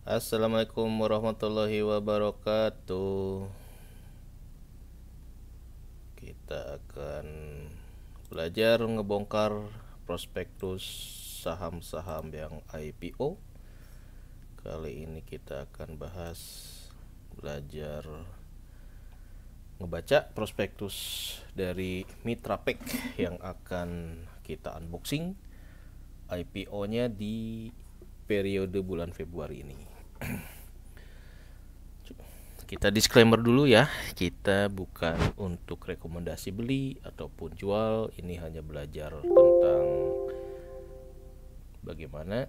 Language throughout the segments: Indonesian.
Assalamualaikum warahmatullahi wabarakatuh. Kita akan belajar ngebongkar prospektus saham-saham yang IPO. Kali ini kita akan belajar ngebaca prospektus dari Mitra Pack yang akan kita unboxing IPO-nya di periode bulan Februari ini. Kita disclaimer dulu ya, kita bukan untuk rekomendasi beli ataupun jual. Ini hanya belajar tentang bagaimana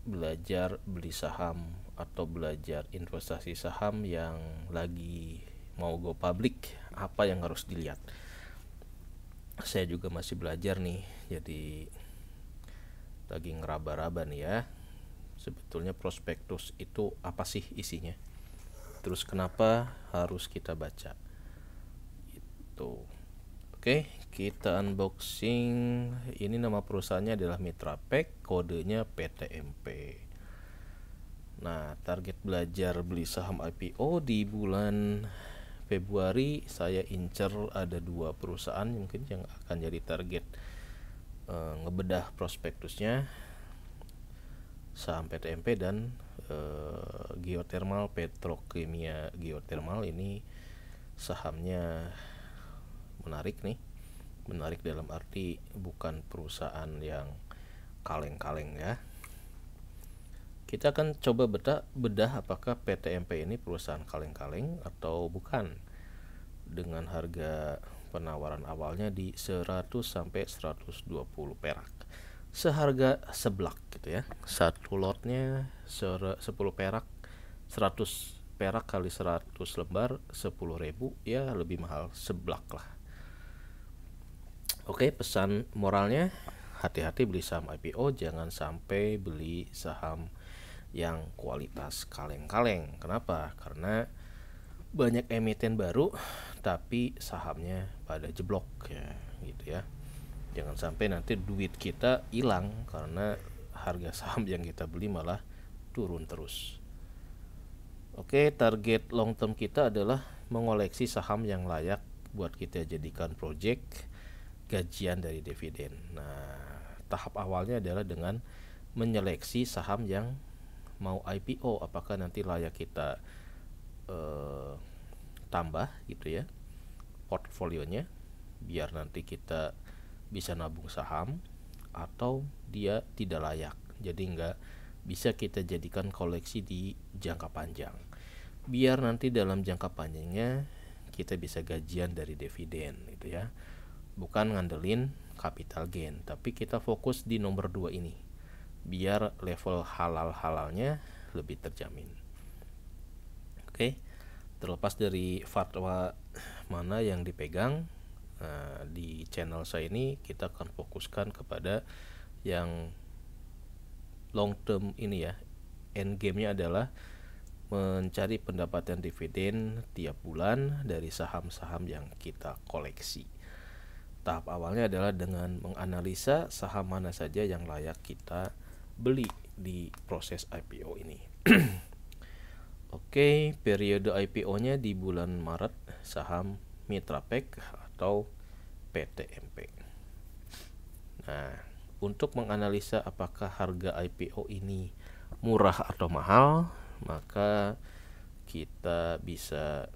belajar beli saham atau belajar investasi saham yang lagi mau go public, apa yang harus dilihat. Saya juga masih belajar nih, jadi lagi ngeraba-raba nih ya. Sebetulnya prospektus itu apa sih isinya? Terus kenapa harus kita baca? Itu. Oke, kita unboxing. Ini nama perusahaannya adalah Mitra Pack, kodenya PTMP. Nah, target belajar beli saham IPO di bulan Februari saya incer ada 2 perusahaan mungkin yang akan jadi target ngebedah prospektusnya, saham PTMP dan geothermal petrokimia geothermal. Ini sahamnya menarik nih, menarik dalam arti bukan perusahaan yang kaleng-kaleng ya. Kita akan coba bedah apakah PTMP ini perusahaan kaleng-kaleng atau bukan, dengan harga penawaran awalnya di 100 sampai 120 perak, seharga seblak gitu ya. Satu lotnya 10 perak, 100 perak kali 100 lembar 10.000, ya lebih mahal seblak lah. Oke, pesan moralnya, hati-hati beli saham IPO, jangan sampai beli saham yang kualitas kaleng-kaleng. Kenapa? Karena banyak emiten baru tapi sahamnya pada jeblok ya, gitu ya. Jangan sampai nanti duit kita hilang karena harga saham yang kita beli malah turun terus. Oke, target long term kita adalah mengoleksi saham yang layak buat kita jadikan project gajian dari dividen. Nah, tahap awalnya adalah dengan menyeleksi saham yang mau IPO, apakah nanti layak kita tambah gitu ya portfolionya, biar nanti kita bisa nabung saham, atau dia tidak layak, jadi nggak bisa kita jadikan koleksi di jangka panjang, biar nanti dalam jangka panjangnya kita bisa gajian dari dividen gitu ya. Bukan ngandelin capital gain, tapi kita fokus di nomor 2 ini biar level halal-halalnya lebih terjamin. Oke, terlepas dari fatwa mana yang dipegang, di channel saya ini kita akan fokuskan kepada yang long term ini ya. End game-nya adalah mencari pendapatan dividen tiap bulan dari saham-saham yang kita koleksi. Tahap awalnya adalah dengan menganalisa saham mana saja yang layak kita beli di proses IPO ini. Oke, periode IPO-nya di bulan Maret, saham Mitra Pack atau PTMP. Nah, untuk menganalisa apakah harga IPO ini murah atau mahal, maka kita bisa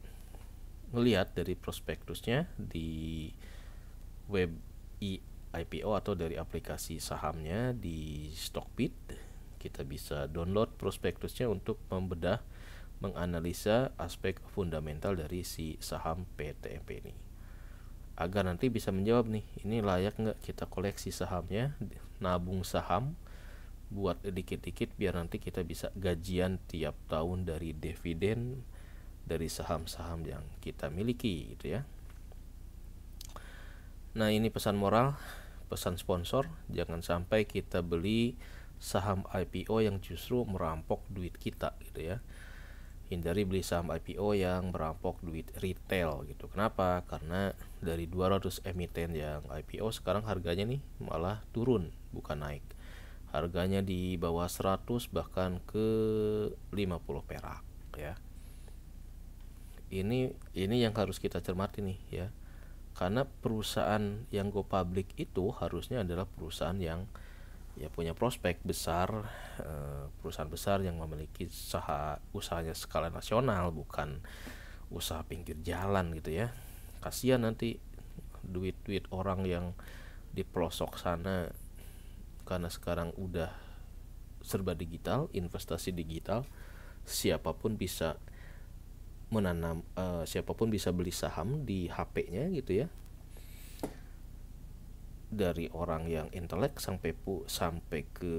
melihat dari prospektusnya di web IPO atau dari aplikasi sahamnya di Stockbit. Kita bisa download prospektusnya untuk membedah, menganalisa aspek fundamental dari si saham PTMP ini, agar nanti bisa menjawab nih, ini layak nggak kita koleksi sahamnya, nabung saham buat dikit-dikit biar nanti kita bisa gajian tiap tahun dari dividen dari saham-saham yang kita miliki gitu ya. Nah, ini pesan moral, pesan sponsor, jangan sampai kita beli saham IPO yang justru merampok duit kita gitu ya. Hindari beli saham IPO yang merampok duit retail gitu. Kenapa? Karena dari 200 emiten yang IPO sekarang harganya nih malah turun, bukan naik. harganya di bawah 100 bahkan ke 50 perak ya. Ini yang harus kita cermati nih ya. Karena perusahaan yang go public itu harusnya adalah perusahaan yang ya punya prospek besar, perusahaan besar yang memiliki usahanya skala nasional, bukan usaha pinggir jalan gitu ya. Kasihan nanti duit orang yang di pelosok sana, karena sekarang udah serba digital, investasi digital, siapapun bisa siapapun bisa beli saham di HP-nya gitu ya, dari orang yang intelek sampai ke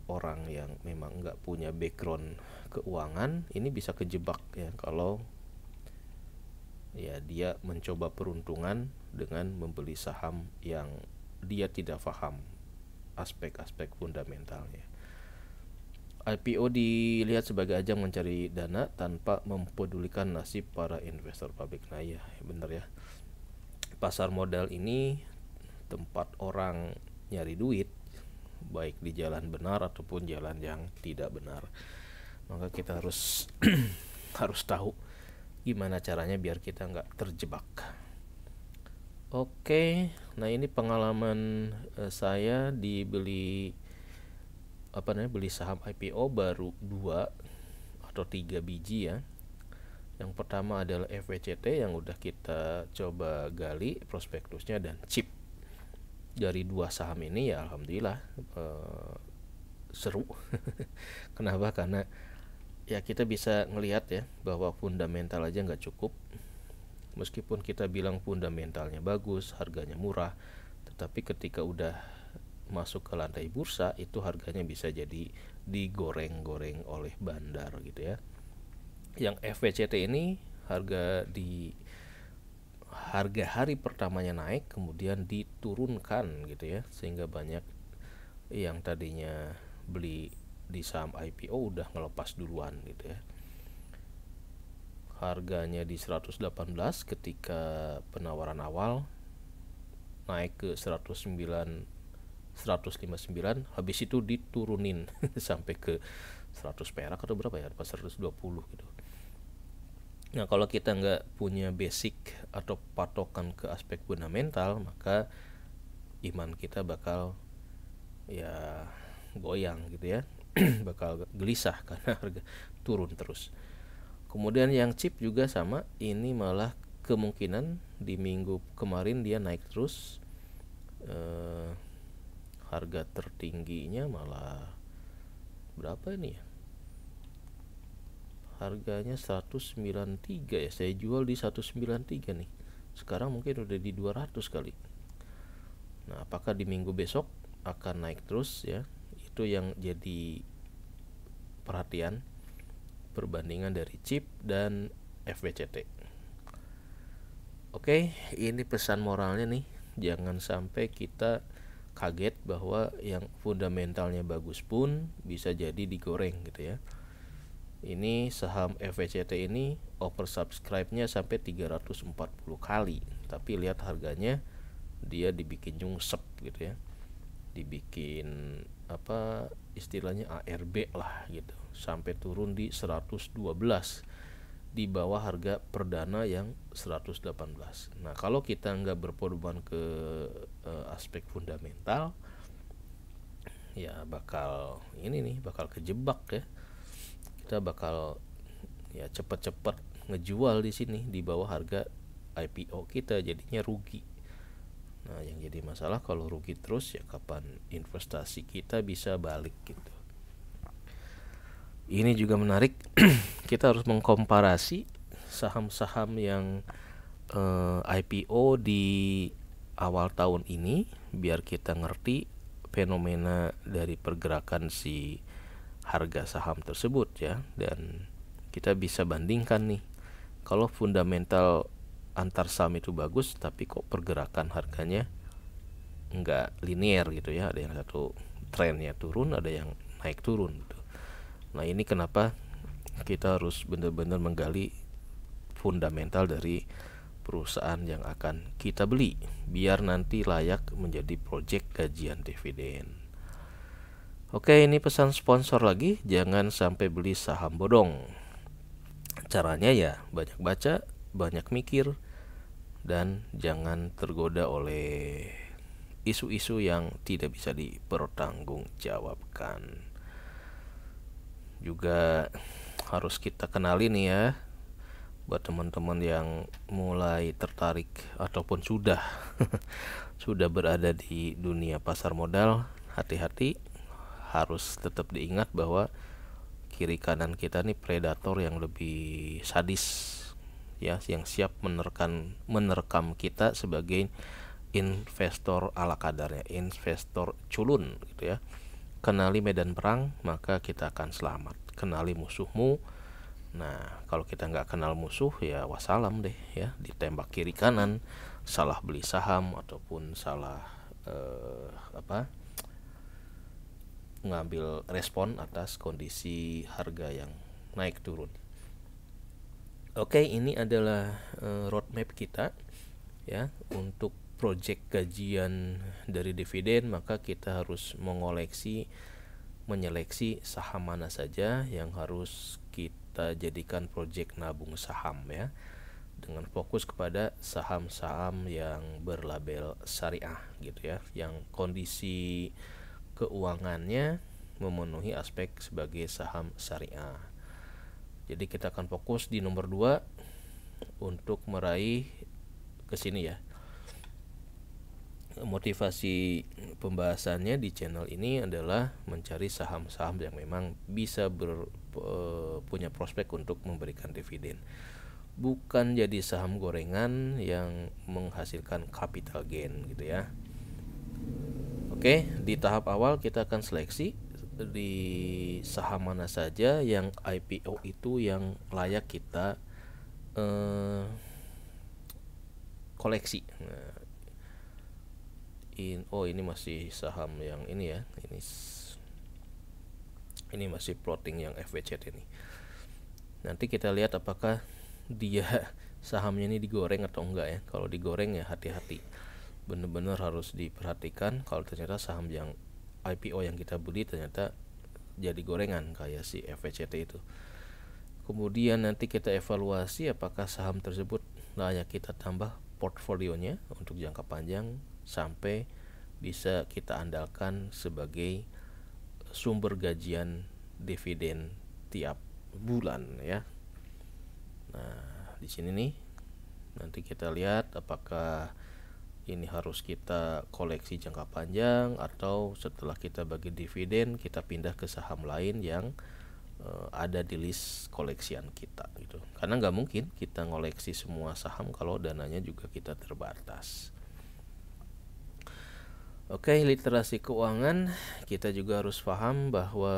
orang yang memang nggak punya background keuangan. Ini bisa kejebak ya kalau ya dia mencoba peruntungan dengan membeli saham yang dia tidak paham aspek-aspek fundamentalnya. IPO dilihat sebagai ajang mencari dana tanpa mempedulikan nasib para investor publik. Nah ya bener ya, pasar modal ini tempat orang nyari duit, baik di jalan benar ataupun jalan yang tidak benar. Maka kita harus harus tahu gimana caranya biar kita nggak terjebak. Oke, nah ini pengalaman saya beli saham IPO baru 2 atau 3 biji ya. Yang pertama adalah FWCT yang udah kita coba gali prospektusnya dan CIP. Dari 2 saham ini ya alhamdulillah seru. Kenapa? Karena ya kita bisa ngelihat ya bahwa fundamental aja nggak cukup. Meskipun kita bilang fundamentalnya bagus, harganya murah, tetapi ketika udah masuk ke lantai bursa itu harganya bisa jadi digoreng-goreng oleh bandar gitu ya. Yang FWCT ini harga hari pertamanya naik kemudian diturunkan gitu ya, sehingga banyak yang tadinya beli di saham IPO udah ngelepas duluan gitu ya. Harganya di 118 ketika penawaran awal, naik ke 159, habis itu diturunin sampai ke 100 perak atau berapa ya, 120 gitu. Nah kalau kita nggak punya basic atau patokan ke aspek fundamental, maka iman kita bakal ya goyang gitu ya. Bakal gelisah karena harga turun terus. Kemudian yang chip juga sama, ini malah kemungkinan di minggu kemarin dia naik terus, harga tertingginya malah berapa ini ya, harganya 193 ya, saya jual di 193 nih, sekarang mungkin udah di 200 kali. Nah apakah di minggu besok akan naik terus ya, itu yang jadi perhatian, perbandingan dari CIP dan FWCT. Oke, ini pesan moralnya nih, jangan sampai kita kaget bahwa yang fundamentalnya bagus pun bisa jadi digoreng gitu ya. Ini saham FWCT ini oversubscribe-nya sampai 340 kali, tapi lihat harganya dia dibikin nyungsep gitu ya, dibikin apa istilahnya ARB lah gitu, sampai turun di 112 di bawah harga perdana yang 118. Nah kalau kita nggak berpedoman ke aspek fundamental ya bakal kejebak ya, kita bakal ya cepet-cepet ngejual di sini di bawah harga IPO kita, jadinya rugi. Nah yang jadi masalah kalau rugi terus ya kapan investasi kita bisa balik gitu. Ini juga menarik. Kita harus mengkomparasi saham-saham yang IPO di awal tahun ini biar kita ngerti fenomena dari pergerakan si harga saham tersebut ya, dan kita bisa bandingkan nih, kalau fundamental antar saham itu bagus tapi kok pergerakan harganya nggak linear gitu ya, ada yang satu trennya turun, ada yang naik turun gitu. Nah ini kenapa kita harus benar-benar menggali fundamental dari perusahaan yang akan kita beli biar nanti layak menjadi proyek gajian dividen. Oke, ini pesan sponsor lagi, jangan sampai beli saham bodong. Caranya ya banyak baca, banyak mikir, dan jangan tergoda oleh isu-isu yang tidak bisa dipertanggungjawabkan. Juga harus kita kenali nih ya, buat teman-teman yang mulai tertarik ataupun sudah sudah berada di dunia pasar modal, hati-hati, harus tetap diingat bahwa kiri kanan kita nih predator yang lebih sadis ya, yang siap menerkam kita sebagai investor ala kadarnya, investor culun gitu ya. Kenali medan perang, maka kita akan selamat. Kenali musuhmu. Nah, kalau kita nggak kenal musuh ya wassalam deh ya, ditembak kiri kanan, salah beli saham ataupun salah ngambil respon atas kondisi harga yang naik turun. Oke, ini adalah roadmap kita ya untuk project gajian dari dividen. Maka kita harus menyeleksi saham mana saja yang harus kita jadikan project nabung saham ya, dengan fokus kepada saham-saham yang berlabel syariah gitu ya, yang kondisi keuangannya memenuhi aspek sebagai saham syariah. Jadi kita akan fokus di nomor 2 untuk meraih ke sini ya. Motivasi pembahasannya di channel ini adalah mencari saham-saham yang memang bisa punya prospek untuk memberikan dividen. Bukan jadi saham gorengan yang menghasilkan capital gain gitu ya. Oke, di tahap awal kita akan seleksi di saham mana saja yang IPO itu yang layak kita koleksi. Nah, ini masih saham yang ini ya, ini masih floating yang FWCT ini. Nanti kita lihat apakah dia sahamnya ini digoreng atau enggak ya. Kalau digoreng ya hati-hati, benar-benar harus diperhatikan. Kalau ternyata saham yang IPO yang kita beli ternyata jadi gorengan kayak si FWCT itu, kemudian nanti kita evaluasi apakah saham tersebut layak kita tambah portfolionya untuk jangka panjang sampai bisa kita andalkan sebagai sumber gajian dividen tiap bulan ya. Nah, di sini nih nanti kita lihat apakah ini harus kita koleksi jangka panjang atau setelah kita bagi dividen kita pindah ke saham lain yang ada di list koleksian kita gitu. Karena nggak mungkin kita ngoleksi semua saham kalau dananya juga kita terbatas. Oke, literasi keuangan, kita juga harus paham bahwa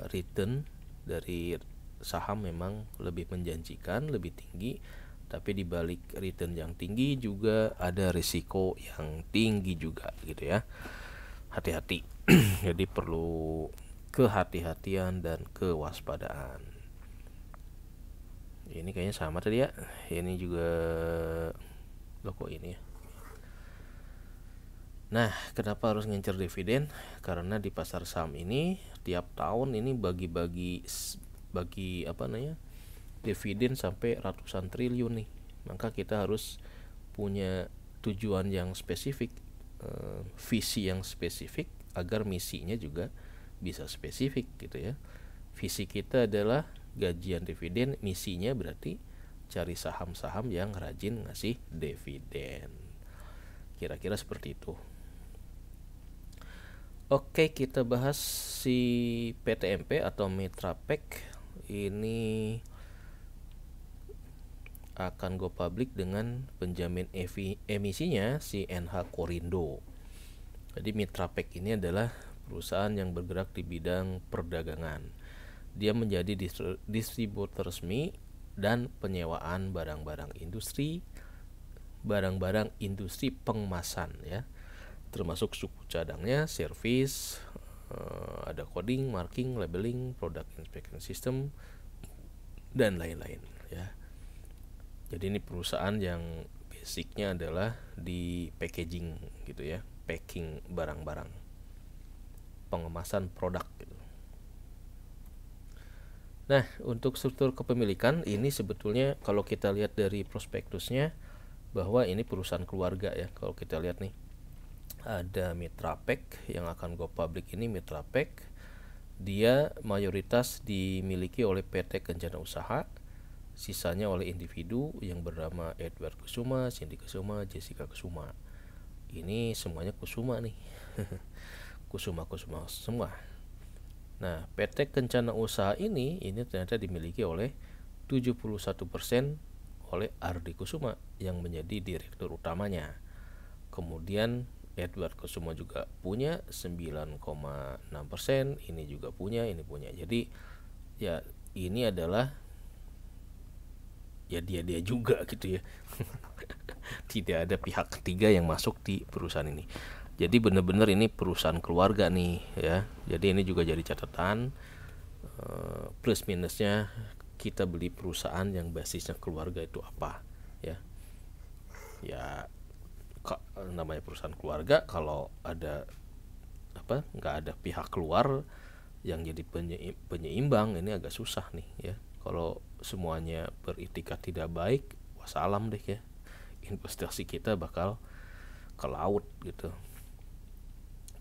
return dari saham memang lebih menjanjikan, lebih tinggi. Tapi di balik return yang tinggi juga ada risiko yang tinggi juga gitu ya. Hati-hati. Jadi perlu kehati-hatian dan kewaspadaan. Ini kayaknya sama tadi ya. Ini juga loko ini ya. Nah, kenapa harus ngincer dividen? Karena di pasar saham ini tiap tahun ini bagi dividen sampai ratusan triliun nih. Maka kita harus punya tujuan yang spesifik, visi yang spesifik agar misinya juga bisa spesifik gitu ya. Visi kita adalah gajian dividen, misinya berarti cari saham-saham yang rajin ngasih dividen. Kira-kira seperti itu. Oke, kita bahas si PTMP atau Mitrapek. Ini akan go public dengan penjamin emisinya si NH Korindo. Jadi Mitrapek ini adalah perusahaan yang bergerak di bidang perdagangan. Dia menjadi distributor resmi dan penyewaan barang-barang industri pengemasan ya, termasuk suku cadangnya, service, ada coding, marking, labeling, product inspection system, dan lain-lain ya. Jadi ini perusahaan yang basicnya adalah di packaging gitu ya, packing barang-barang. pengemasan produk gitu. Nah, untuk struktur kepemilikan ini sebetulnya kalau kita lihat dari prospektusnya bahwa ini perusahaan keluarga ya. Kalau kita lihat nih, ada Mitra Pack yang akan go public ini. Mitra Pack dia mayoritas dimiliki oleh PT Kencana Usaha, sisanya oleh individu yang bernama Edward Kusuma, Cindy Kusuma, Jessica Kusuma. Ini semuanya Kusuma nih. Kusuma semua. Nah, PT Kencana Usaha ini ternyata dimiliki oleh 71% oleh Ardi Kusuma yang menjadi direktur utamanya. Kemudian Edward Kusuma juga punya 9,6%, ini juga punya, ini punya. Jadi ya ini adalah ya dia juga gitu ya. Tidak ada pihak ketiga yang masuk di perusahaan ini. Jadi benar-benar ini perusahaan keluarga nih ya. Jadi ini juga jadi catatan plus minusnya kita beli perusahaan yang basisnya keluarga itu apa ya. Ya namanya perusahaan keluarga, kalau ada nggak ada pihak keluar yang jadi penyeimbang, ini agak susah nih ya. Kalau semuanya beritikat tidak baik, wassalam deh ya, investasi kita bakal ke laut gitu.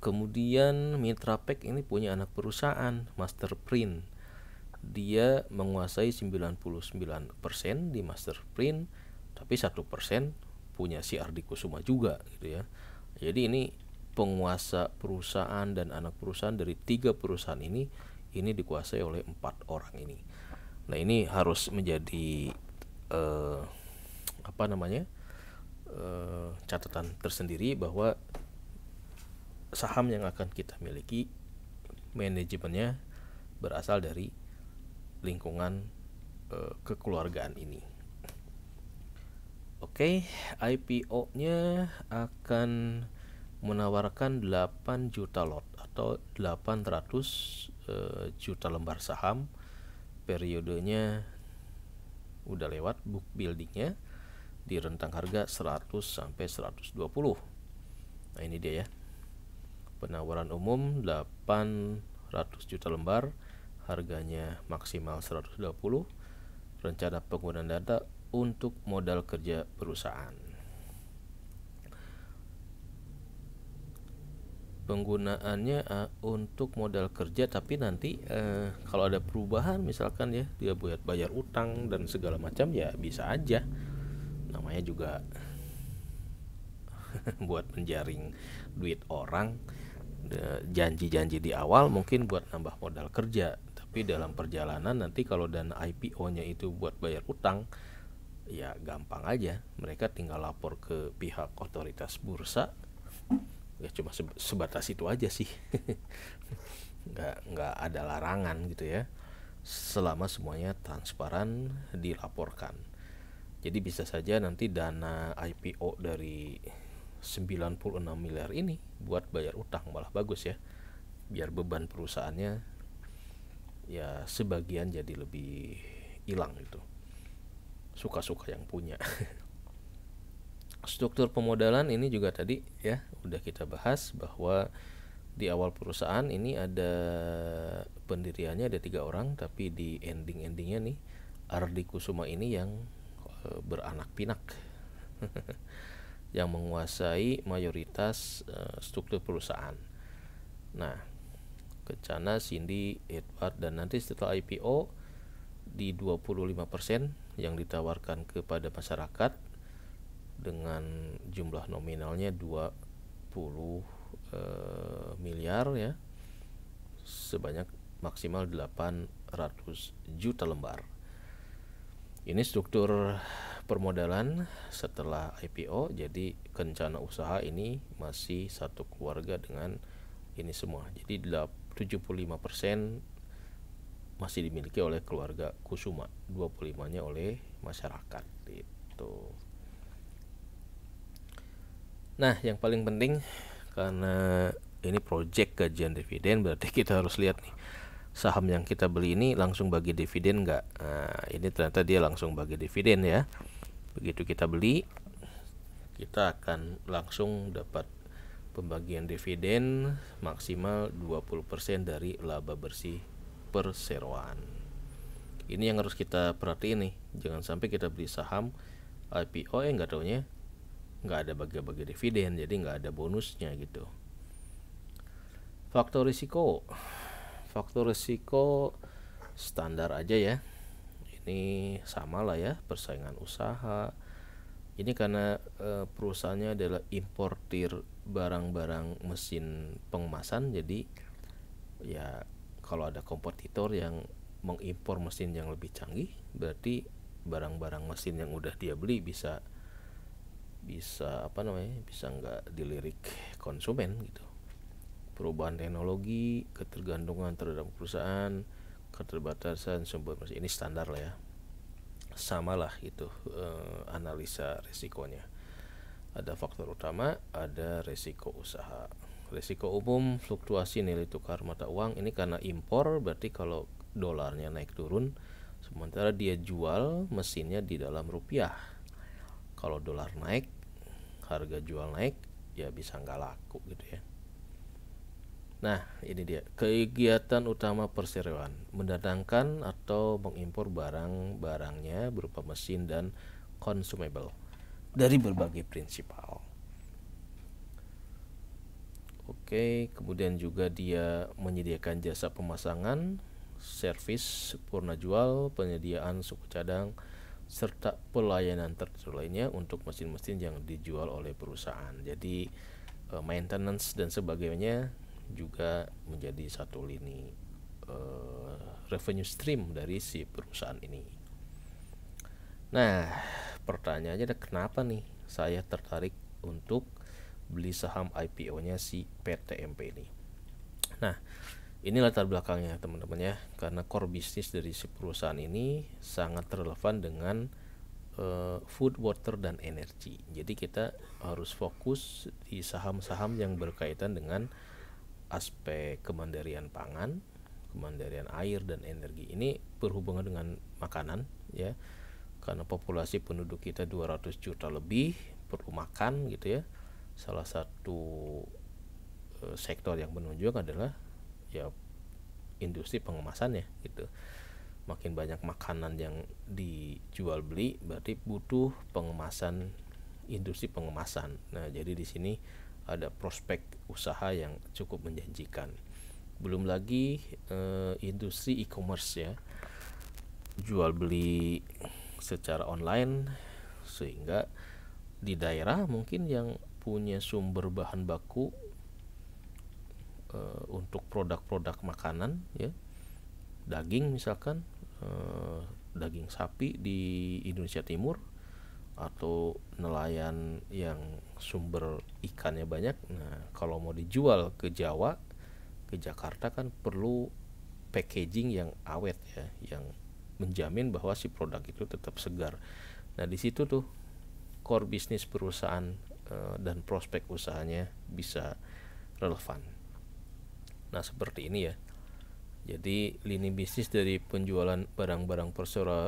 Kemudian Mitra Pack ini punya anak perusahaan Masterprint. Dia menguasai 99% di Masterprint, tapi 1% punya si Ardi Kusuma juga gitu ya. Jadi ini penguasa perusahaan dan anak perusahaan dari 3 perusahaan ini dikuasai oleh 4 orang ini. Nah, ini harus menjadi catatan tersendiri bahwa saham yang akan kita miliki manajemennya berasal dari lingkungan kekeluargaan ini. Oke, IPO-nya akan menawarkan 8 juta lot atau 800 juta lembar saham. Periodenya udah lewat, book buildingnya di rentang harga 100 sampai 120. Nah, ini dia ya. Penawaran umum 800 juta lembar, harganya maksimal 120. Rencana penggunaan data untuk modal kerja perusahaan. Penggunaannya untuk modal kerja, tapi nanti kalau ada perubahan misalkan ya, dia buat bayar utang dan segala macam ya bisa aja. Namanya juga buat menjaring duit orang. Janji-janji di awal mungkin buat nambah modal kerja, tapi dalam perjalanan nanti kalau dana IPO-nya itu buat bayar utang, ya gampang aja, mereka tinggal lapor ke pihak otoritas bursa, ya cuma sebatas itu aja sih. nggak ada larangan gitu ya, selama semuanya transparan dilaporkan. Jadi bisa saja nanti dana IPO dari 96 miliar ini buat bayar utang, malah bagus ya, biar beban perusahaannya ya sebagian jadi lebih hilang gitu, suka-suka yang punya. Struktur pemodalan ini juga tadi ya udah kita bahas bahwa di awal perusahaan ini ada pendiriannya ada 3 orang, tapi di endingnya nih Ardi Kusuma ini yang beranak pinak yang menguasai mayoritas struktur perusahaan. Nah, Kencana, Cindy, Edward, dan nanti setelah IPO di 25% yang ditawarkan kepada masyarakat dengan jumlah nominalnya 20 miliar ya, sebanyak maksimal 800 juta lembar. Ini struktur permodalan setelah IPO. Jadi Kencana Usaha ini masih satu keluarga dengan ini semua. Jadi 75% masih dimiliki oleh keluarga Kusuma, 25-nya oleh masyarakat itu. Nah, yang paling penting karena ini project gajian dividen, berarti kita harus lihat nih saham yang kita beli ini langsung bagi dividen nggak. Nah, ini ternyata dia langsung bagi dividen ya. Begitu kita beli, kita akan langsung dapat Pembagian dividen maksimal 20% dari laba bersih perseroan. Ini yang harus kita perhatiin nih, jangan sampai kita beli saham IPO nggak taunya nggak ada bagi-bagi dividen, jadi nggak ada bonusnya gitu. Faktor risiko standar aja ya, ini sama lah ya, persaingan usaha. Ini karena perusahaannya adalah importir barang-barang mesin pengemasan, jadi ya kalau ada kompetitor yang mengimpor mesin yang lebih canggih, berarti barang-barang mesin yang udah dia beli bisa nggak dilirik konsumen gitu. Perubahan teknologi, ketergantungan terhadap perusahaan, keterbatasan sumber mesin, ini standar lah ya, samalah itu analisa risikonya. Ada faktor utama, ada risiko usaha. Risiko umum, fluktuasi nilai tukar mata uang. Ini karena impor, berarti kalau dolarnya naik turun, sementara dia jual mesinnya di dalam rupiah. Kalau dolar naik, harga jual naik, ya bisa nggak laku gitu ya. Nah, ini dia kegiatan utama perseroan: mendatangkan atau mengimpor barang-barangnya berupa mesin dan consumable dari berbagai prinsipal. Oke, kemudian juga dia menyediakan jasa pemasangan, servis, purna jual, penyediaan suku cadang, serta pelayanan tertentu lainnya untuk mesin-mesin yang dijual oleh perusahaan. Jadi maintenance dan sebagainya juga menjadi satu lini revenue stream dari si perusahaan ini. Nah, pertanyaannya ada kenapa nih saya tertarik untuk beli saham IPO-nya si PTMP ini. Nah, ini latar belakangnya teman-teman ya, karena core bisnis dari si perusahaan ini sangat relevan dengan food, water, dan energi. Jadi kita harus fokus di saham-saham yang berkaitan dengan aspek kemandirian pangan, kemandirian air dan energi. Ini berhubungan dengan makanan ya, karena populasi penduduk kita 200 juta lebih, perlu makan gitu ya. Salah satu sektor yang menunjuk adalah ya industri pengemasan ya gitu. Makin banyak makanan yang dijual beli, berarti butuh pengemasan, industri pengemasan. Nah, jadi di sini ada prospek usaha yang cukup menjanjikan. Belum lagi industri e-commerce ya, jual beli secara online, sehingga di daerah mungkin yang punya sumber bahan baku untuk produk-produk makanan ya, daging misalkan, daging sapi di Indonesia Timur, atau nelayan yang sumber ikannya banyak. Nah, kalau mau dijual ke Jawa, ke Jakarta kan perlu packaging yang awet ya, yang menjamin bahwa si produk itu tetap segar. Nah, di situ tuh core bisnis perusahaan dan prospek usahanya bisa relevan. Nah, seperti ini ya. Jadi lini bisnis dari penjualan barang-barang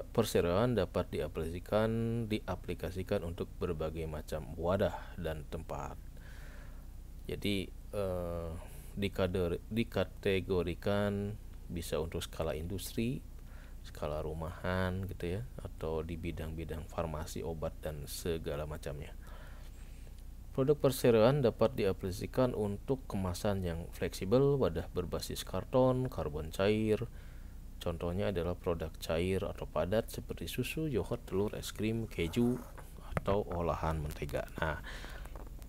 perseroan dapat diaplikasikan untuk berbagai macam wadah dan tempat. Jadi dikategorikan bisa untuk skala industri, skala rumahan gitu ya, atau di bidang-bidang farmasi, obat, dan segala macamnya. Produk perseroan dapat diaplikasikan untuk kemasan yang fleksibel, wadah berbasis karton, karbon cair. Contohnya adalah produk cair atau padat seperti susu, yogurt, telur, es krim, keju, atau olahan mentega. Nah,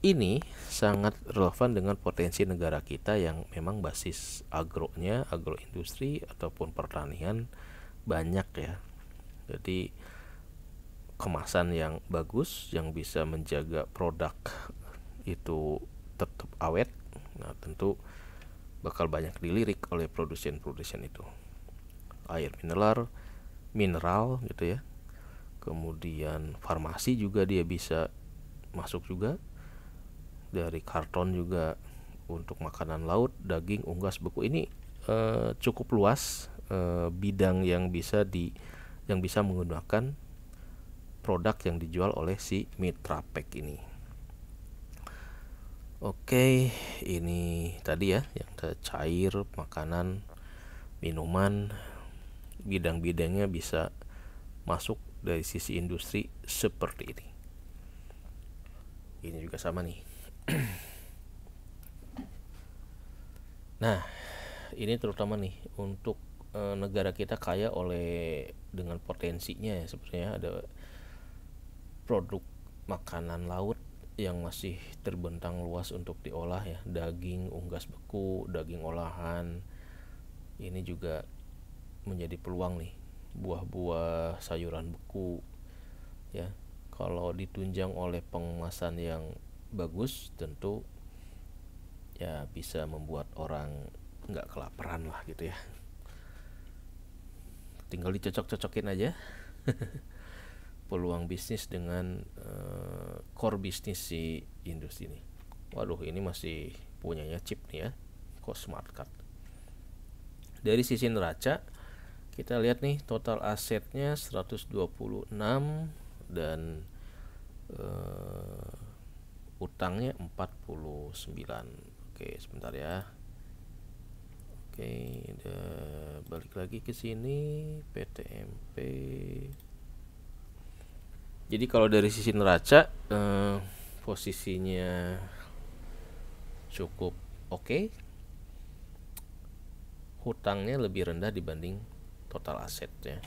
ini sangat relevan dengan potensi negara kita yang memang basis agronya, agroindustri ataupun pertanian banyak ya. Jadi kemasan yang bagus yang bisa menjaga produk itu tetap awet, nah tentu bakal banyak dilirik oleh produsen-produsen itu. Air mineral gitu ya, kemudian farmasi juga dia bisa masuk juga, dari karton juga untuk makanan laut, daging, unggas, beku. Ini cukup luas bidang yang bisa menggunakan produk yang dijual oleh si Mitra Pack ini. Oke, ini tadi ya yang cair, makanan, minuman, bidang-bidangnya bisa masuk dari sisi industri seperti ini. Ini juga sama nih. Nah, ini terutama nih untuk negara kita kaya dengan potensinya ya, sebenarnya ada produk makanan laut yang masih terbentang luas untuk diolah ya, daging unggas beku, daging olahan. Ini juga menjadi peluang nih, buah-buah, sayuran beku ya. Kalau ditunjang oleh pengemasan yang bagus, tentu ya bisa membuat orang nggak kelaparan lah gitu ya. Tinggal dicocok-cocokin aja peluang bisnis dengan core bisnis si industri ini. Waduh, ini masih punyanya chip nih ya, Cosmartcard. Dari sisi neraca kita lihat nih, total asetnya 126 dan utangnya 49. Oke, sebentar ya. Oke, balik lagi ke sini, PTMP. Jadi kalau dari sisi neraca posisinya cukup oke. Hutangnya lebih rendah dibanding total asetnya.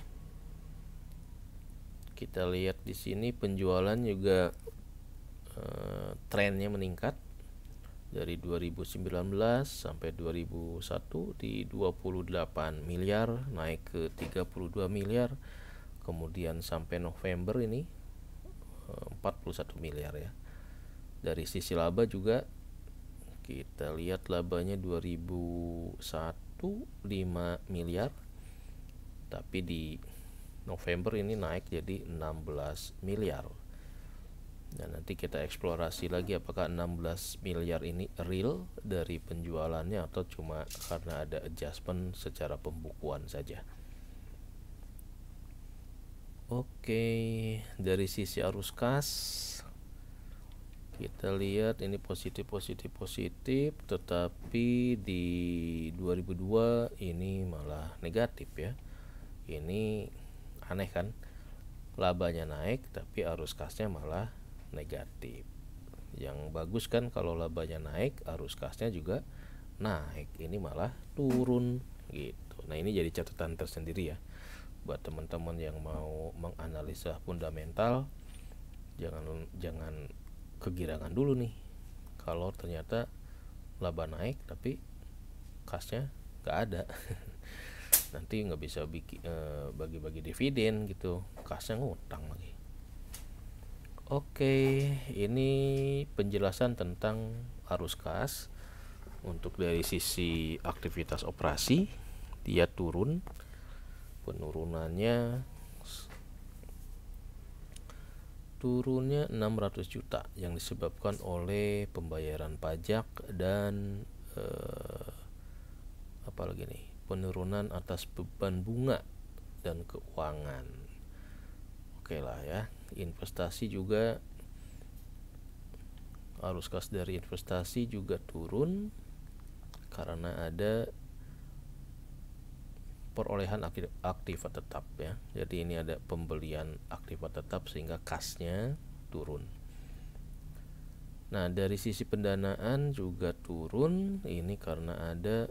Kita lihat di sini penjualan juga trennya meningkat dari 2019 sampai 2001 di 28 miliar naik ke 32 miliar, kemudian sampai November ini 41 miliar ya. Dari sisi laba juga kita lihat labanya 2001 5 miliar, tapi di November ini naik jadi 16 miliar. Dan nanti kita eksplorasi lagi apakah 16 miliar ini real dari penjualannya atau cuma karena ada adjustment secara pembukuan saja. Oke, dari sisi arus kas kita lihat ini positif, tetapi di 2002 ini malah negatif ya. Ini aneh kan, labanya naik tapi arus kasnya malah negatif. Yang bagus kan kalau labanya naik, arus kasnya juga naik, ini malah turun gitu. Nah, ini jadi catatan tersendiri ya buat teman-teman yang mau menganalisa fundamental. Jangan kegirangan dulu nih kalau ternyata laba naik tapi kasnya nggak ada. Nanti nggak bisa bagi-bagi dividen gitu, kasnya ngutang lagi. Oke, ini penjelasan tentang arus kas. Untuk dari sisi aktivitas operasi, dia turun. Turunnya 600 juta yang disebabkan oleh pembayaran pajak dan apalagi nih, penurunan atas beban bunga dan keuangan. Oke lah ya. Investasi juga, arus kas dari investasi juga turun karena ada perolehan aktiva tetap ya. Jadi ini ada pembelian aktiva tetap sehingga kasnya turun. Nah, dari sisi pendanaan juga turun, ini karena ada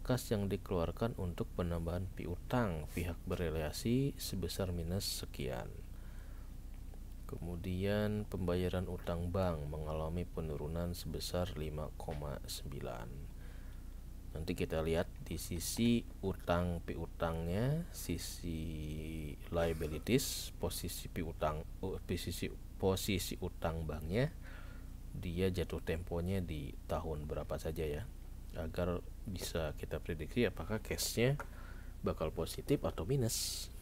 kas yang dikeluarkan untuk penambahan piutang pihak berrelasi sebesar minus sekian. Kemudian pembayaran utang bank mengalami penurunan sebesar 5,9. Nanti kita lihat di sisi utang piutangnya, sisi liabilities, posisi utang banknya, dia jatuh temponya di tahun berapa saja ya, agar bisa kita prediksi apakah cashnya bakal positif atau minus.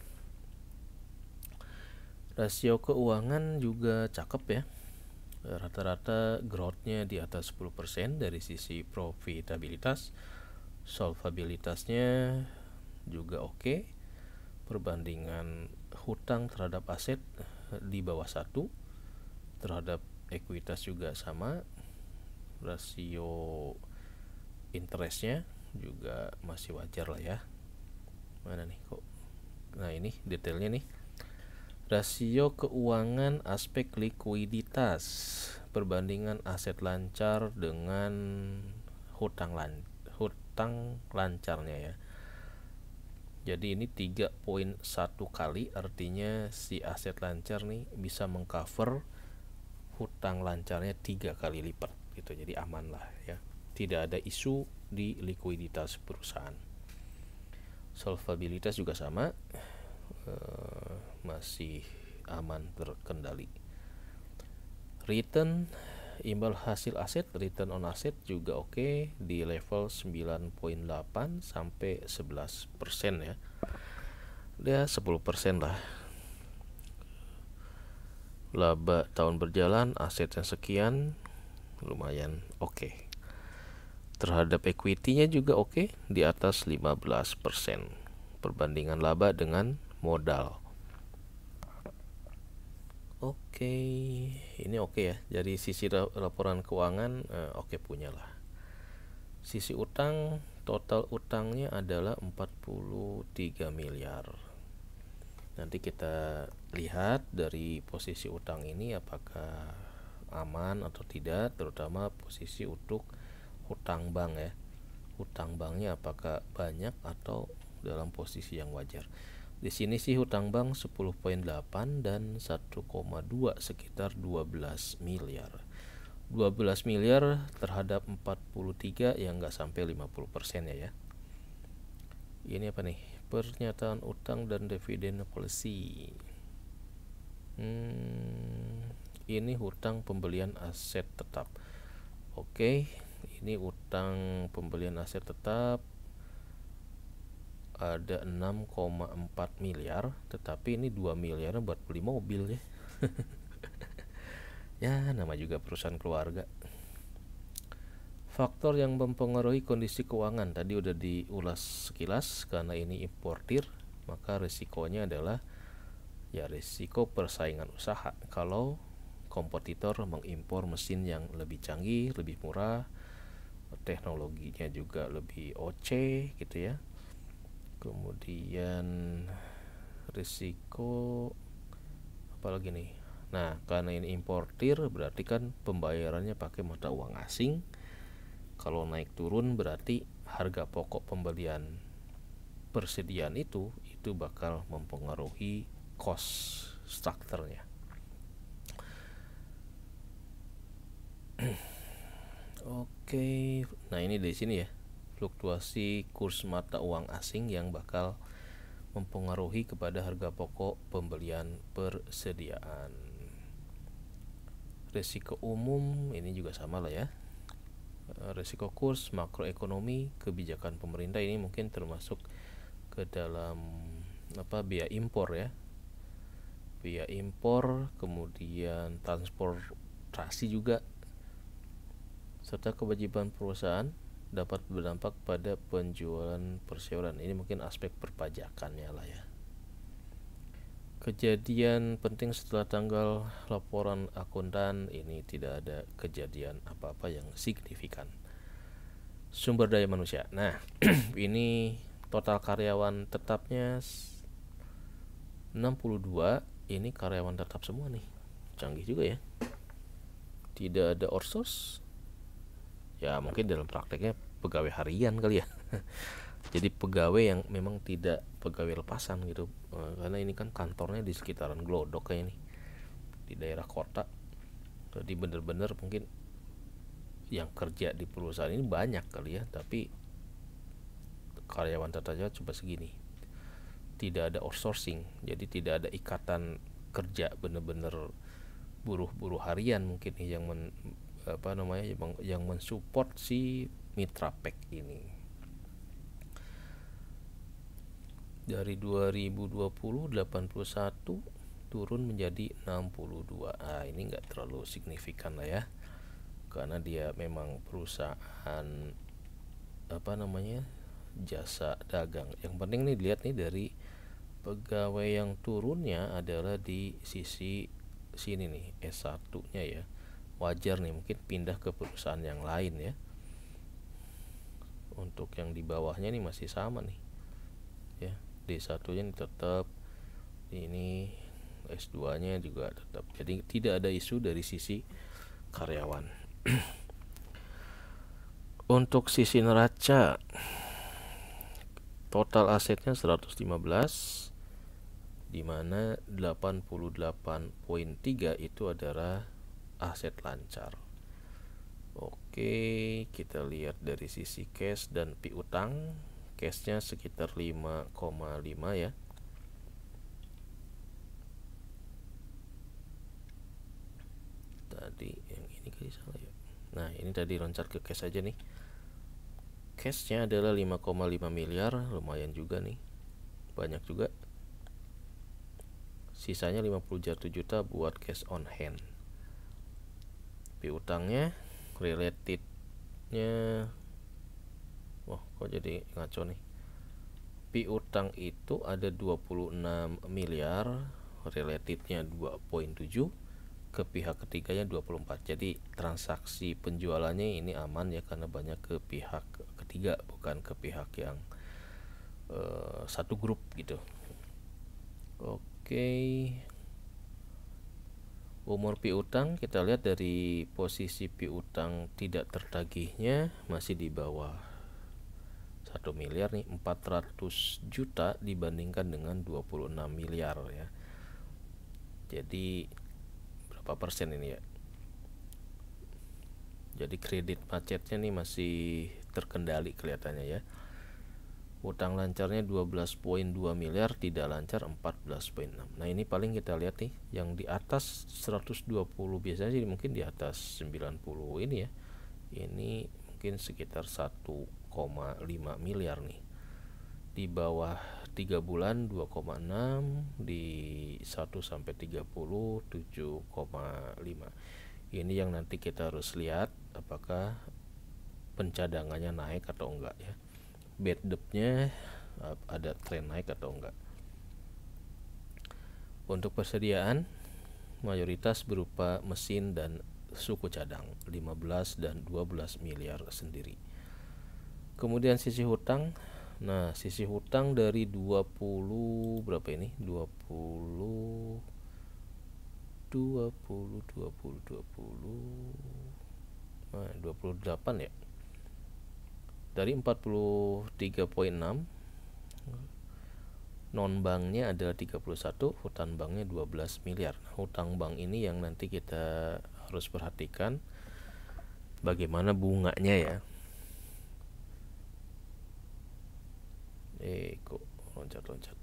Rasio keuangan juga cakep ya, rata-rata growth-nya di atas 10% dari sisi profitabilitas. Solvabilitasnya juga oke. Perbandingan hutang terhadap aset di bawah 1, terhadap ekuitas juga sama, rasio interestnya juga masih wajar lah ya. Mana nih kok, nah ini detailnya nih. Rasio keuangan aspek likuiditas perbandingan aset lancar dengan hutang lancarnya ya. Jadi ini 3.1 kali, artinya si aset lancar nih bisa mengcover hutang lancarnya 3 kali lipat gitu. Jadi aman lah ya. Tidak ada isu di likuiditas perusahaan. Solvabilitas juga sama, masih aman, terkendali. Return imbal hasil aset, return on asset juga oke, di level 9.8 sampai 11% ya. Ya 10% lah. Laba tahun berjalan, asetnya sekian, lumayan oke. Terhadap equity-nya juga oke, di atas 15%. Perbandingan laba dengan modal. Oke, ini oke ya. Jadi sisi laporan keuangan oke punya lah. Sisi utang, total utangnya adalah 43 miliar. Nanti kita lihat dari posisi utang ini apakah aman atau tidak, terutama posisi untuk hutang bank ya. Hutang banknya apakah banyak atau dalam posisi yang wajar. Di sini sih hutang bank 10.8 dan 1,2 sekitar 12 miliar. 12 miliar terhadap 43 yang nggak sampai 50% ya. Ini apa nih? Pernyataan utang dan dividen policy. Ini hutang pembelian aset tetap. Oke, ini utang pembelian aset tetap ada 6,4 miliar, tetapi ini 2 miliar buat beli mobil ya. Ya, nama juga perusahaan keluarga. Faktor yang mempengaruhi kondisi keuangan tadi udah diulas sekilas. Karena ini importir, maka risikonya adalah ya risiko persaingan usaha. Kalau kompetitor mengimpor mesin yang lebih canggih, lebih murah, teknologinya juga lebih OC gitu ya. Kemudian risiko apalagi nih. Nah, karena ini importir berarti kan pembayarannya pakai mata uang asing. Kalau naik turun berarti harga pokok pembelian persediaan itu bakal mempengaruhi cost strukturnya. Oke, nah ini dari sini ya, fluktuasi kurs mata uang asing yang bakal mempengaruhi kepada harga pokok pembelian persediaan. Risiko umum ini juga sama lah ya. Risiko kurs, makroekonomi, kebijakan pemerintah ini mungkin termasuk ke dalam biaya impor ya. Biaya impor, kemudian transportasi juga, serta kewajiban perusahaan dapat berdampak pada penjualan perseroan. Ini mungkin aspek perpajakannya lah ya. Kejadian penting setelah tanggal laporan akuntan, ini tidak ada kejadian apa-apa yang signifikan. Sumber daya manusia. Nah, ini total karyawan tetapnya 62. Ini karyawan tetap semua nih. Canggih juga ya. Tidak ada outsource. Ya mungkin dalam prakteknya pegawai harian kali ya. Jadi pegawai yang memang tidak pegawai lepasan gitu, karena ini kan kantornya di sekitaran Glodok kayak ini, di daerah kota. Jadi bener-bener mungkin yang kerja di perusahaan ini banyak kali ya, tapi karyawan tetapnya cuma segini. Tidak ada outsourcing, jadi tidak ada ikatan kerja bener-bener buruh harian mungkin yang mensupport si Mitra Pack ini. Dari 2020 81 turun menjadi 62. Ini enggak terlalu signifikan lah ya. Karena dia memang perusahaan jasa dagang. Yang penting nih dilihat nih dari pegawai yang turunnya adalah di sisi sini nih, S1-nya ya. wajar nih mungkin pindah ke perusahaan yang lain ya. Untuk yang di bawahnya nih masih sama nih ya, D1 nya tetap, ini S2 nya juga tetap, jadi tidak ada isu dari sisi karyawan. Untuk sisi neraca, total asetnya 115, di mana 88,3 itu adalah aset lancar. Oke, kita lihat dari sisi cash dan piutang. Cashnya sekitar 5,5 ya. Tadi yang ini kali salah ya. Nah, ini tadi loncat ke cash aja nih. Cashnya adalah 5,5 miliar, lumayan juga nih, banyak juga. Sisanya 51 juta buat cash on hand. Piutangnya relatednya, wah kok jadi ngaco nih. Piutang itu ada 26 miliar, relatednya 2,7, ke pihak ketiganya 24. Jadi transaksi penjualannya ini aman ya, karena banyak ke pihak ketiga, bukan ke pihak yang satu grup gitu. Oke. Umur piutang kita lihat dari posisi piutang tidak tertagihnya masih di bawah 1 miliar nih, 400 juta dibandingkan dengan 26 miliar ya. Jadi berapa persen ini ya? Jadi kredit macetnya nih masih terkendali kelihatannya ya. Utang lancarnya 12,2 miliar, tidak lancar 14,6. Nah, ini paling kita lihat nih yang di atas 120, biasanya sih mungkin di atas 90 ini ya. Ini mungkin sekitar 1,5 miliar nih. Di bawah 3 bulan 2,6, di 1 sampai 30 7,5. Ini yang nanti kita harus lihat apakah pencadangannya naik atau enggak ya. Bad debt-nya ada tren naik atau enggak. Untuk persediaan mayoritas berupa mesin dan suku cadang, 15 dan 12 miliar sendiri. Kemudian sisi hutang. Nah, sisi hutang dari 20 berapa ini? 20 nah, 28 ya. Dari 43,6, non banknya adalah 31, hutang banknya 12 miliar. Hutang bank ini yang nanti kita harus perhatikan bagaimana bunganya ya. Kok loncat-loncat.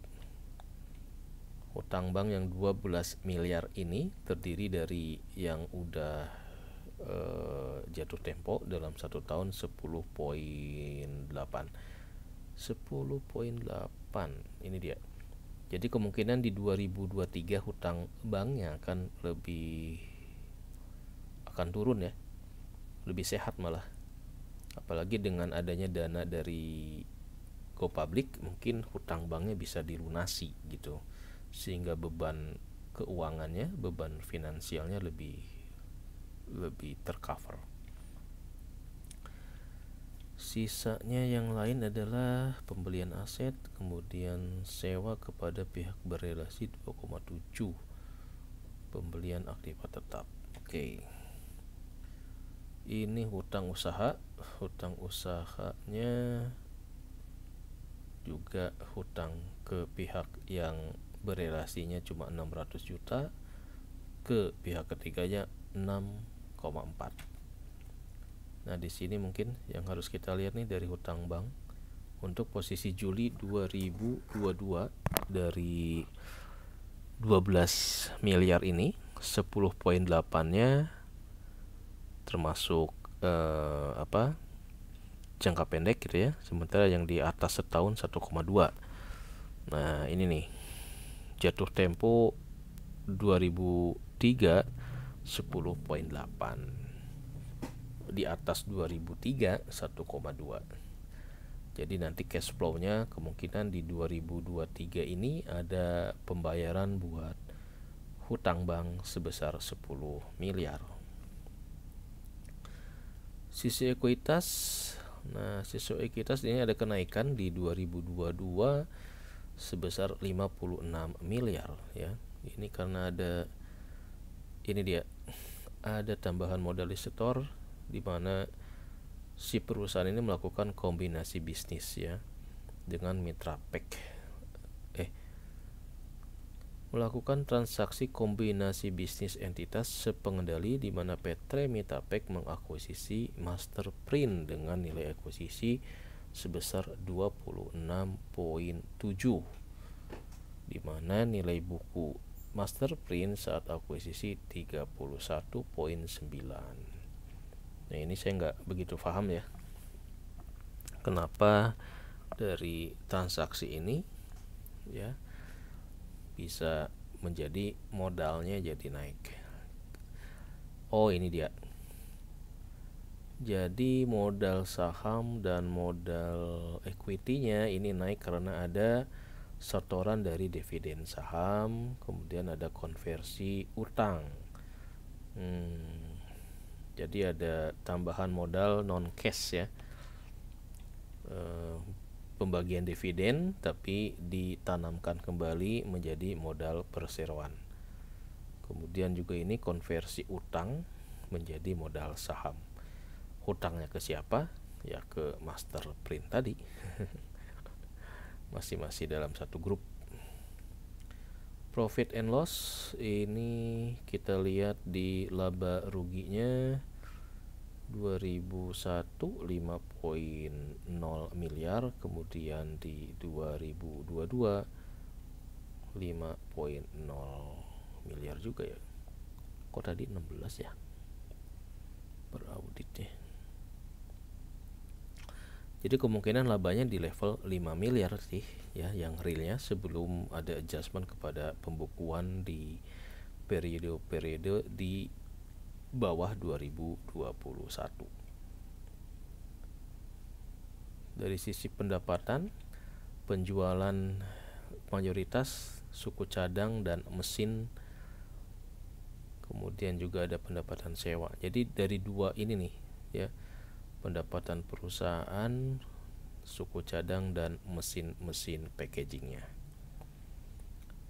Hutang bank yang 12 miliar ini terdiri dari yang udah jatuh tempo dalam 1 tahun 10,8 ini dia. Jadi kemungkinan di 2023 hutang banknya akan turun ya, lebih sehat malah. Apalagi dengan adanya dana dari Go Public, mungkin hutang banknya bisa dilunasi gitu, sehingga beban keuangannya, beban finansialnya lebih tercover. Sisanya yang lain adalah pembelian aset, kemudian sewa kepada pihak berelasi 2,7, pembelian aktiva tetap. Oke. Ini hutang usaha. Hutang usahanya juga hutang ke pihak yang berelasinya cuma 600 juta, ke pihak ketiganya 6,4. Nah, di sini mungkin yang harus kita lihat nih dari hutang bank untuk posisi Juli 2022, dari 12 miliar ini 10,8-nya termasuk jangka pendek gitu ya, sementara yang di atas setahun 1,2. Nah, ini nih jatuh tempo 2003 10,8, di atas 2003 1,2. Jadi nanti cash flow-nya kemungkinan di 2023 ini ada pembayaran buat hutang bank sebesar 10 miliar. Sisi ekuitas, nah sisi ekuitas ini ada kenaikan di 2022 sebesar 56 miliar ya. Ini karena ada, ini dia, ada tambahan modal di setor di mana si perusahaan ini melakukan kombinasi bisnis ya dengan Mitra Pack. Melakukan transaksi kombinasi bisnis entitas sepengendali di mana PT Mitra Pack mengakuisisi Masterprint dengan nilai akuisisi sebesar 26,7, di mana nilai buku Masterprint saat akuisisi 31,9. Nah, ini saya nggak begitu paham ya, kenapa dari transaksi ini ya bisa menjadi modalnya jadi naik. Oh, ini dia. Jadi modal saham dan modal equity-nya ini naik karena ada setoran dari dividen saham, kemudian ada konversi utang. Jadi ada tambahan modal non cash ya. Pembagian dividen tapi ditanamkan kembali menjadi modal perseroan. Kemudian juga ini konversi utang menjadi modal saham. Hutangnya ke siapa? Ya ke Masterprint tadi. Masih dalam satu grup. Profit and loss ini kita lihat di laba ruginya 2001 5,0 miliar, kemudian di 2022 5,0 miliar juga ya. Kok tadi 16 ya per auditnya. Jadi kemungkinan labanya di level 5 miliar sih ya, yang realnya sebelum ada adjustment kepada pembukuan di periode-periode di bawah 2021. Dari sisi pendapatan, penjualan mayoritas suku cadang dan mesin, kemudian juga ada pendapatan sewa. Jadi dari dua ini nih ya, pendapatan perusahaan, suku cadang dan mesin-mesin packagingnya.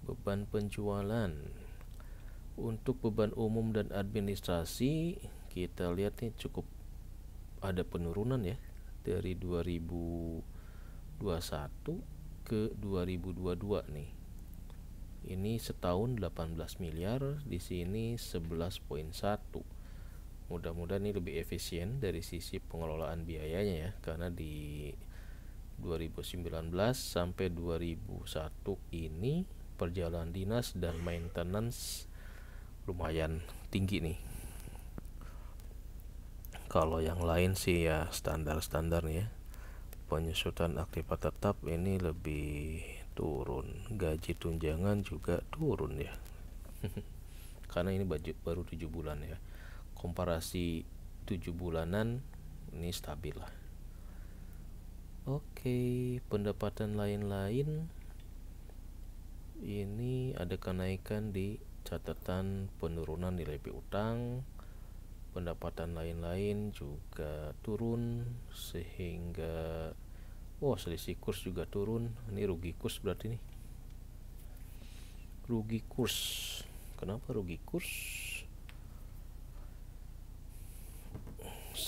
Beban penjualan. Untuk beban umum dan administrasi kita lihat nih cukup ada penurunan ya dari 2021 ke 2022 nih. Ini setahun 18 miliar, di sini 11,1. Mudah-mudahan ini lebih efisien dari sisi pengelolaan biayanya ya, karena di 2019 sampai 2001 ini perjalanan dinas dan maintenance lumayan tinggi nih. Kalau yang lain sih ya standar-standar nih ya. Penyusutan aktiva tetap ini lebih turun, gaji tunjangan juga turun ya. Karena ini baru 7 bulan ya. Komparasi 7 bulanan ini stabil lah. Oke, pendapatan lain-lain ini ada kenaikan di catatan penurunan nilai piutang. Pendapatan lain-lain juga turun sehingga selisih kurs juga turun. Ini rugi kurs berarti nih. Rugi kurs. Kenapa rugi kurs?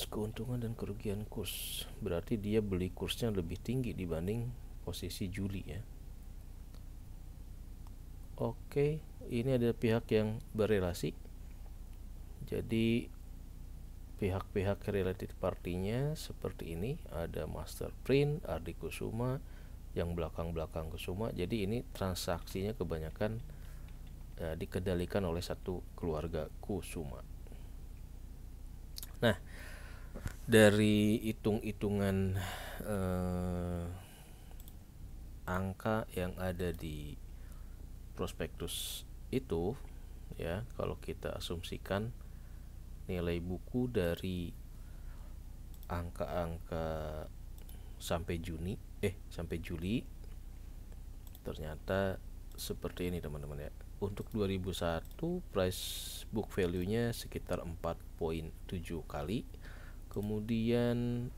Keuntungan dan kerugian kurs. Berarti dia beli kursnya lebih tinggi dibanding posisi Juli ya. Oke, ini ada pihak yang berelasi. Jadi pihak-pihak related partinya seperti ini, ada Masterprint, Ardi Kusuma, yang belakang-belakang Kusuma. Jadi ini transaksinya kebanyakan dikendalikan oleh satu keluarga Kusuma. Nah, dari hitung-hitungan angka yang ada di prospektus itu ya, kalau kita asumsikan nilai buku dari angka-angka sampai Juli ternyata seperti ini teman-teman ya. Untuk 2001 price book value-nya sekitar 4,7 kali, Kemudian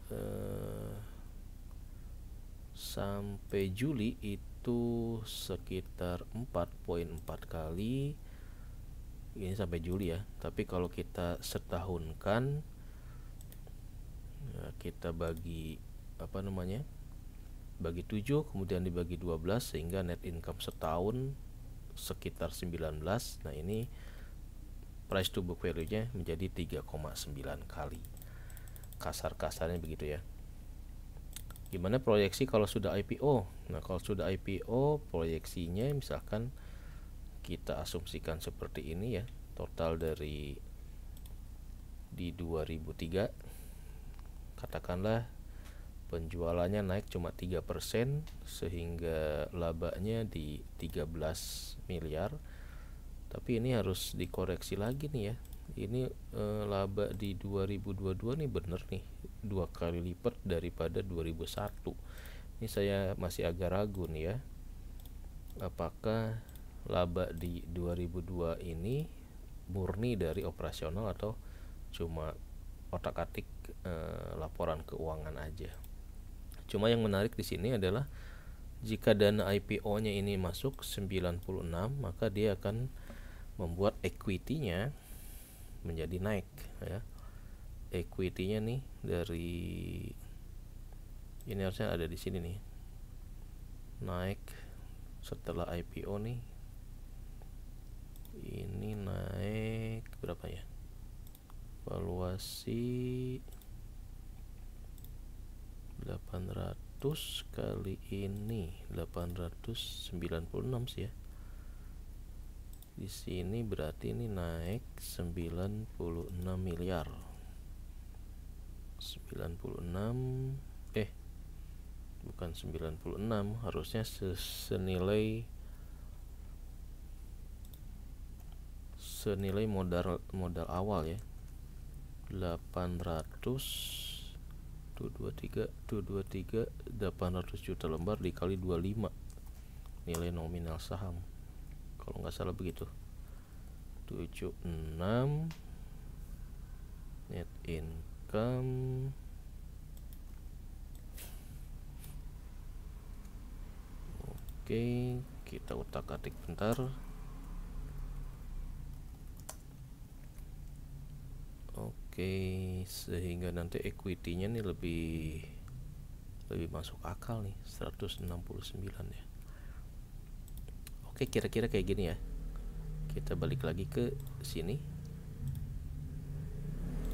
sampai Juli itu sekitar 4,4 kali. Ini sampai Juli ya. Tapi kalau kita setahunkan, ya kita bagi bagi 7 kemudian dibagi 12 sehingga net income setahun sekitar 19. Nah, ini price to book value-nya menjadi 3,9 kali. Kasar-kasarnya begitu ya. Gimana proyeksi kalau sudah IPO? Nah, kalau sudah IPO, proyeksinya misalkan kita asumsikan seperti ini ya. Total dari di 2003, katakanlah penjualannya naik cuma 3%, sehingga labanya di 13 miliar. Tapi ini harus dikoreksi lagi nih ya. Ini laba di 2022 nih bener nih 2 kali lipat daripada 2001. Ini saya masih agak ragu nih ya, apakah laba di 2002 ini murni dari operasional atau cuma otak-atik laporan keuangan aja. Cuma yang menarik di sini adalah jika dana IPO-nya ini masuk 96, maka dia akan membuat equity-nya menjadi naik ya. Equity-nya nih dari ini harusnya ada di sini nih. Naik setelah IPO nih. Ini naik berapa ya? Valuasi 800 kali ini 896 sih ya. Di sini berarti ini naik 96 miliar. 96 bukan 96, harusnya senilai modal awal ya. 223 800 juta lembar dikali 25 nilai nominal saham, kalau nggak salah begitu. 76 net income Oke, kita utak-atik bentar. Oke, sehingga nanti equity-nya nih lebih masuk akal nih, 169 ya. Oke, kira-kira kayak gini ya. Kita balik lagi ke sini.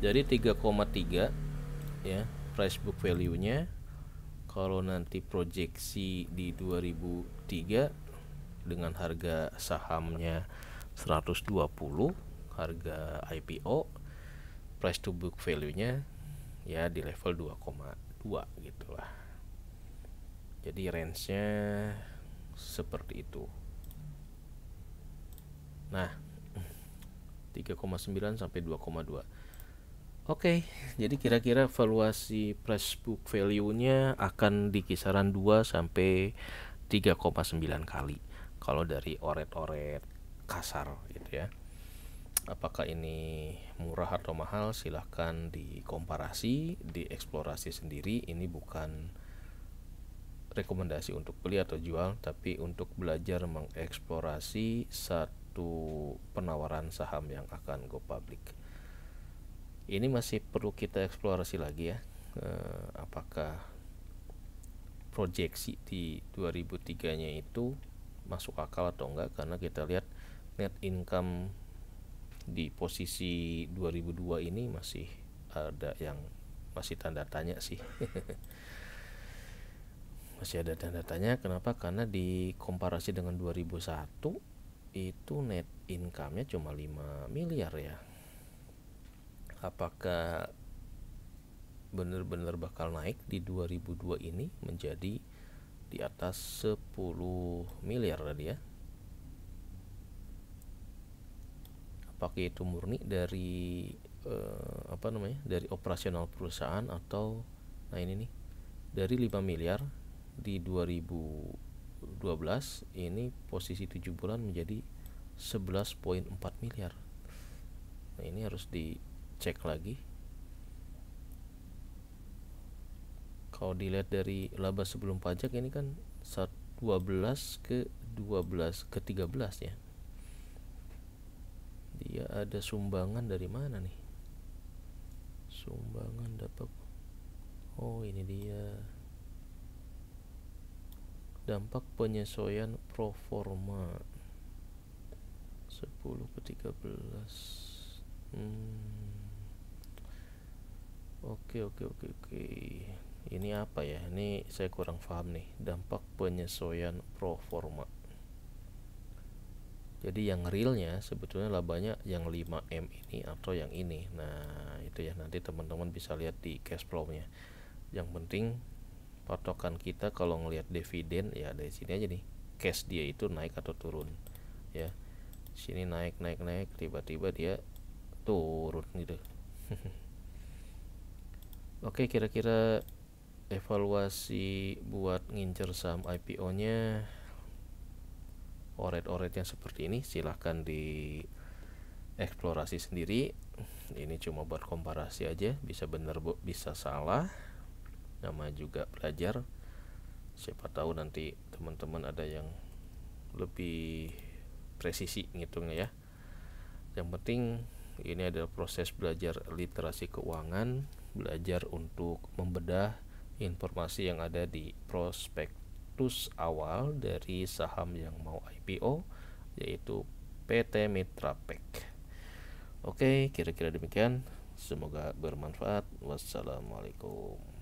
Jadi 3,3 ya price book value-nya. Kalau nanti proyeksi di 2003 dengan harga sahamnya 120, harga IPO, price to book value-nya ya di level 2,2 gitu lah. Jadi range-nya seperti itu. Nah, 3,9 sampai 2,2. Oke, jadi kira-kira valuasi price book value-nya akan di kisaran 2 sampai 3,9 kali. Kalau dari oret-oret kasar gitu ya. Apakah ini murah atau mahal, silahkan dikomparasi, dieksplorasi sendiri. Ini bukan rekomendasi untuk beli atau jual, tapi untuk belajar mengeksplorasi satu penawaran saham yang akan go public. Ini masih perlu kita eksplorasi lagi ya, apakah proyeksi di 2003-nya itu masuk akal atau enggak, karena kita lihat net income di posisi 2002 ini masih ada yang masih tanda tanya sih. Masih ada tanda tanya. Kenapa? Karena dikomparasi dengan 2001 itu net income-nya cuma 5 miliar ya. Apakah benar-benar bakal naik di 2002 ini menjadi di atas 10 miliar tadi ya? Apakah itu murni dari dari operasional perusahaan, atau nah ini nih dari 5 miliar di 2012 ini posisi 7 bulan menjadi 11,4 miliar. Nah, ini harus dicek lagi Kalau dilihat dari laba sebelum pajak ini kan 12 ke 12 ke 13 ya. Dia ada sumbangan dari mana nih? Sumbangan dapat. Oh, ini dia. Dampak penyesuaian pro forma 10 ke 13. Oke. Ini apa ya? Ini saya kurang paham nih. Dampak penyesuaian pro forma. Jadi yang realnya sebetulnya labanya yang 5M ini atau yang ini. Nah, itu ya, nanti teman-teman bisa lihat di cash flow-nya. Yang penting patokan kita kalau ngelihat dividen ya dari sini aja nih. Cash dia itu naik atau turun. Ya. Sini naik, tiba-tiba dia turun gitu. Oke, kira-kira evaluasi buat ngincer saham IPO-nya oret-oretnya seperti ini. Silahkan di eksplorasi sendiri. Ini cuma buat komparasi aja, bisa bener bisa salah, nama juga belajar. Siapa tahu nanti teman-teman ada yang lebih presisi ngitungnya ya. Yang penting ini adalah proses belajar literasi keuangan, belajar untuk membedah informasi yang ada di prospektus awal dari saham yang mau IPO, yaitu PT Mitra Pack. Oke, kira-kira demikian. Semoga bermanfaat. Wassalamualaikum.